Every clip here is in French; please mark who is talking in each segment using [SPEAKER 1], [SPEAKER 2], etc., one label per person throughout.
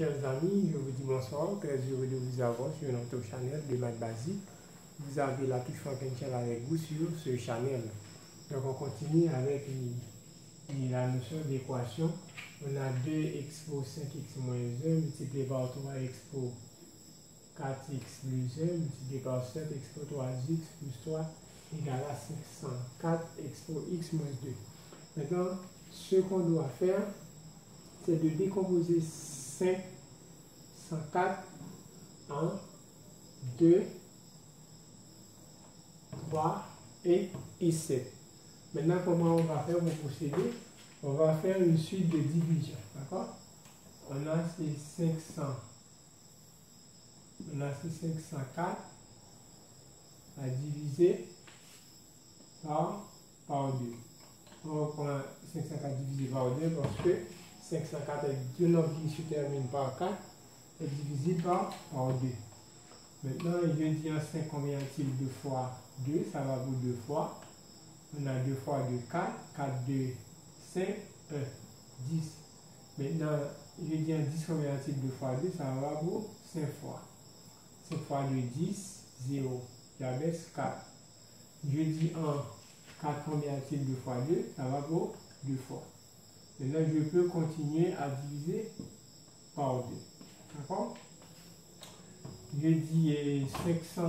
[SPEAKER 1] chers amis, je vous dis bonsoir, très heureux de vous avoir sur notre channel de maths basique. Vous avez la touche Frankenstein avec vous sur ce channel. Donc on continue avec la notion d'équation. On a 2x pour 5x moins 1 multiplié par 3x pour 4x plus 1 multiplié par 7x pour 3x plus 3 égale à 504x pour x moins 2. Maintenant, ce qu'on doit faire, c'est de décomposer 504 en 2, 3 et 7. Maintenant, comment on va faire pour procéder? On va faire une suite de division. D'accord? On a ces 504 à diviser par 2. On prend 504 divisé par 2 parce que 504 est 2 nombres qui se terminent par 4 est divisé par 2. Maintenant, je dis en 5 combien a-t-il 2 fois 2? Ça va pour 2 fois. On a 2 fois 2, 4. 4, 2, 5, 1, 10. Maintenant, je dis en 10 combien a-t-il 2 fois 2? Ça va pour 5 fois. 5 fois 2, 10, 0. J'abaisse 4. Je dis en 4 combien a-t-il 2 fois 2? Ça va pour 2 fois. Maintenant, je peux continuer à diviser par 2. D'accord? Je dis 500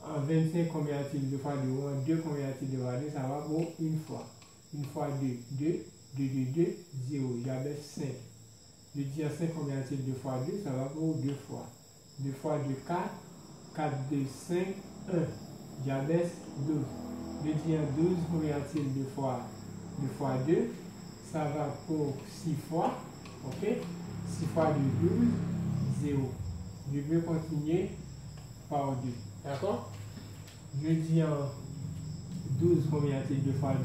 [SPEAKER 1] en 25 combien a-t-il 2 fois 2? Ou en 2 combien a-t-il 2 fois 2? Ça va pour une fois. Une fois 2, 2, 2, 2, 2, 0. J'abaisse 5. Je dis en 5 combien a-t-il 2 fois 2? Ça va pour 2 fois. 2 fois 2, 4. 4, 2, 5, 1. J'abaisse 12. Je dis en 12 combien a-t-il 2 fois 2? Ça va pour 6 fois. Ok? 6 fois 2, 12, 0. Je vais continuer par 2. D'accord? Je dis en 12 combien a-t-il 2 fois 2?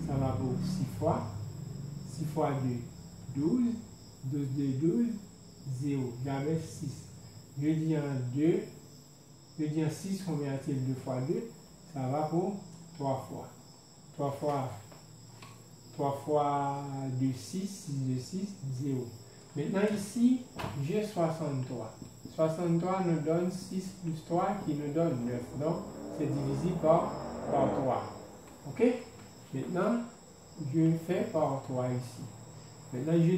[SPEAKER 1] Ça va pour 6 fois. 6 fois 2, 12. 12, 2, 12, 0. J'avais 6. Je dis en 2. Je dis en 6 combien a-t-il 2 fois 2? Ça va pour 3 fois. 3 fois 2, 6. 6, 2, 6, 0. Maintenant ici, j'ai 63. 63 nous donne 6 plus 3 qui nous donne 9. Donc, c'est divisé par 3. Ok? Maintenant, je fais par 3 ici. Maintenant, je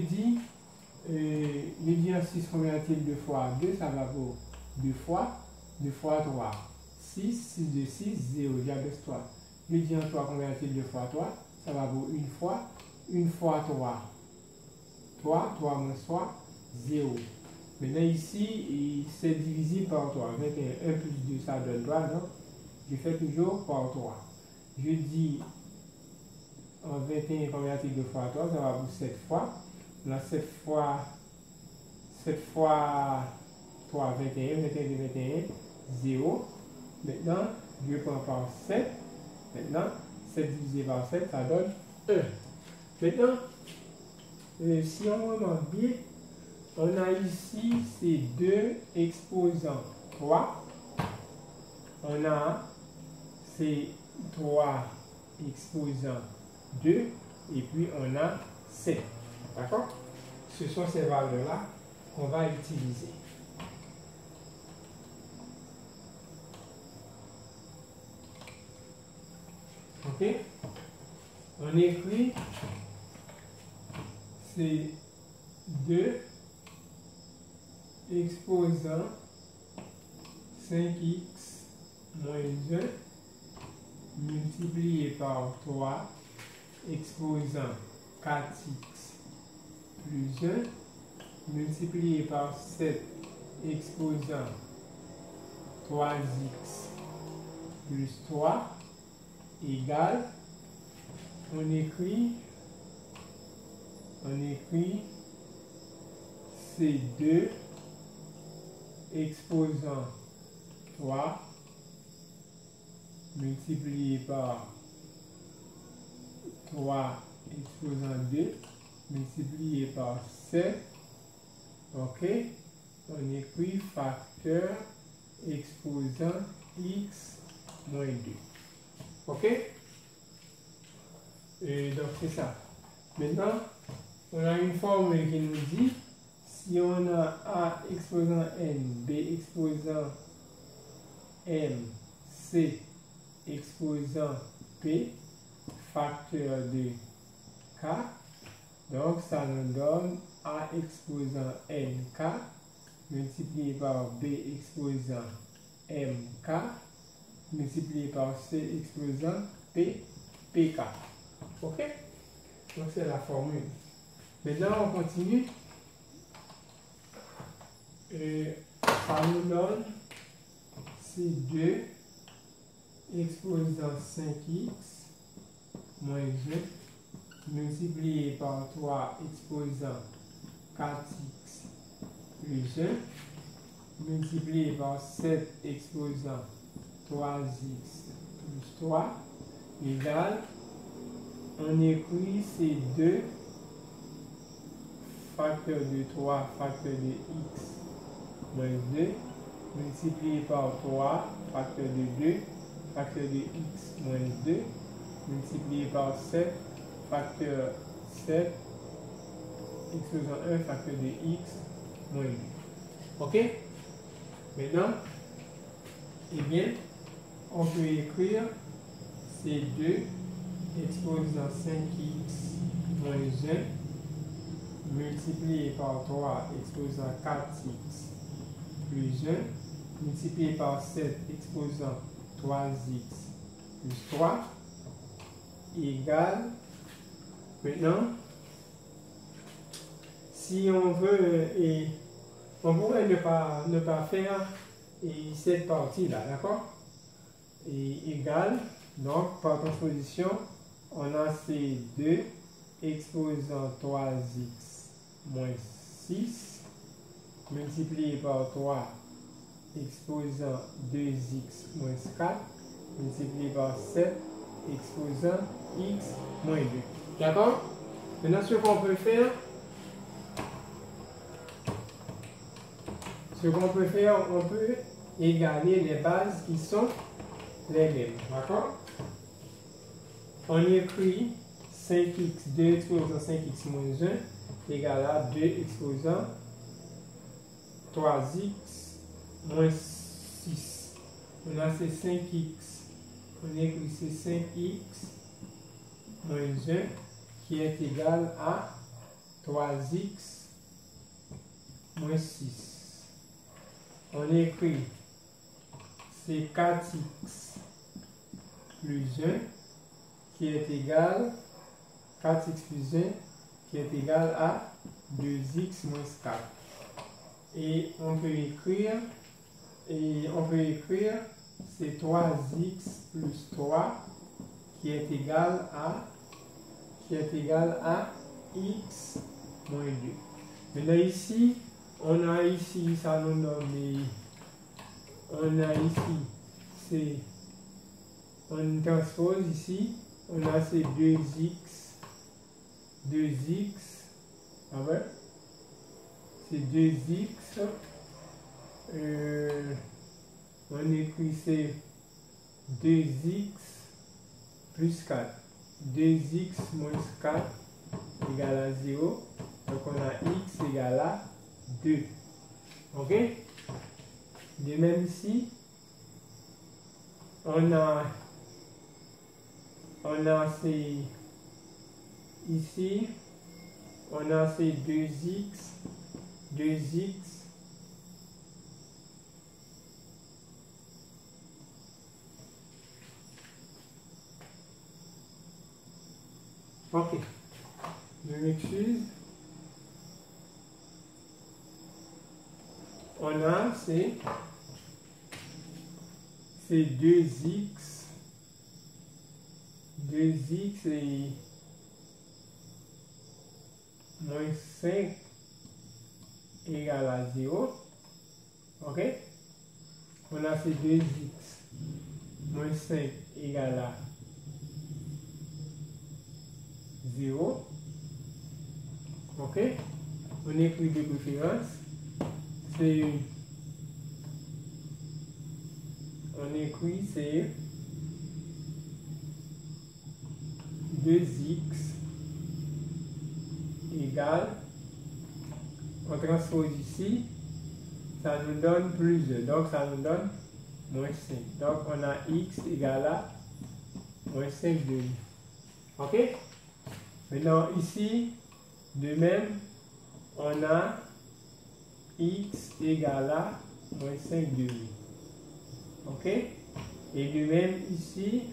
[SPEAKER 1] dis en 6 combien a-t-il 2 fois 2? Ça va pour 2 fois. 2 fois 3. 6, 6, 2, 6, 0. J'abaisse 3. Je dis en 3 combien a-t-il 2 fois 3? Ça va pour une fois. 1 fois 3. 3 moins 3, 0. Maintenant ici, c'est divisé par 3. 21, 1 plus 2, ça donne 3. Donc, je fais toujours par 3. Je dis en 21, combien a-t-il 2 fois 3? Ça va pour 7 fois. Là, 7 fois 3, 21. 21 de 21, 0. Maintenant, je prends par 7. Maintenant, 7 divisé par 7, ça donne 1. Maintenant, si on remarque bien, on a ici ces deux exposants 3. On a ces 3 exposants 2. Et puis on a 7. D'accord? Ce sont ces valeurs-là qu'on va utiliser. Ok? On écrit ces deux exposants 5x moins 1 multiplié par 3 exposant 4x plus 1 multiplié par 7 exposant 3x plus 3 égale, on écrit ces deux exposants 3 multiplié par 3 exposant 2 multiplié par 7. Ok? On écrit facteur exposant x moins 2. Ok? Et donc c'est ça. Maintenant, on a une formule qui nous dit si on a A exposant N, B exposant M, C exposant P, facteur de K, donc ça nous donne A exposant NK multiplié par B exposant MK multiplié par C exposant PK. Ok? Donc c'est la formule. Maintenant on continue. Et ça nous donne C2 exposant 5x moins 1 multiplié par 3 exposant 4x plus 1 multiplié par 7 exposant 3x plus 3 égale, on écrit C2 facteur de 3 facteur de x moins 2 multiplié par 3 facteur de 2 facteur de x moins 2 multiplié par 7 facteur 7 exposant 1 facteur de x moins 2. Ok? Maintenant, eh bien, on peut écrire C2 exposant 5x moins 1 multiplié par 3 exposant 4x plus 1 multiplié par 7 exposant 3x plus 3 égale, maintenant, si on veut, et on pourrait ne pas faire cette partie-là, d'accord? Et égale, donc par transposition, on a C2 exposant 3x moins 6 multiplié par 3 exposant 2x moins 4 multiplié par 7 exposant x moins 2. D'accord? Maintenant, ce qu'on peut faire, on peut égaler les bases qui sont les mêmes. D'accord? On écrit 5x, 2 exposant 5x moins 1 égale à 2 exposant 3x moins 6. On a ces 5x. On écrit ces 5x moins 1 qui est égal à 3x moins 6. On écrit c'est 4x plus 1 qui est égal 4x plus 1 qui est égal à 2x moins 4. Et on peut écrire c'est 3x plus 3 qui est égal à x moins 2. Maintenant ici, on a ici, ça nous donne, on a ici, on transpose ici, on a ces 2x, ah ouais, c'est 2x, on écrit c'est 2x plus 4, 2x moins 4 égale à 0, donc on a x égale à 2. Ok? De même ici, on a ces, ici, on a ces 2x, ok, je m'excuse. On a ces 2x et moins 5 égale à 0. Ok? On a ces 2x moins 5 égale à 0. Ok? On écrit de préférence. On écrit c'est 2x égale, on transpose ici, ça nous donne plus 2. Donc, ça nous donne moins 5. Donc, on a x égale à moins 5 demi. OK? Maintenant, ici, de même, on a x égale à moins 5 demi. OK? Et de même, ici,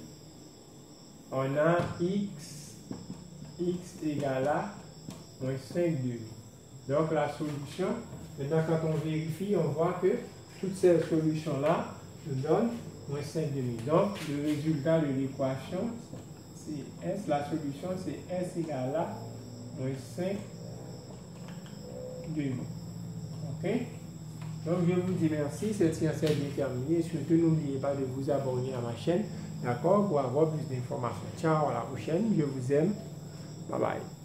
[SPEAKER 1] on a x égale à moins 5 demi. Donc, la solution, maintenant, quand on vérifie, on voit que toutes ces solutions-là nous donnent moins 5 demi. Donc, le résultat de l'équation, c'est S. La solution, c'est S égale à moins 5 demi. OK? Donc, je vous dis merci. Cette séance est terminée. Surtout, n'oubliez pas de vous abonner à ma chaîne, d'accord, pour avoir plus d'informations. Ciao, à la prochaine. Je vous aime. Bye bye.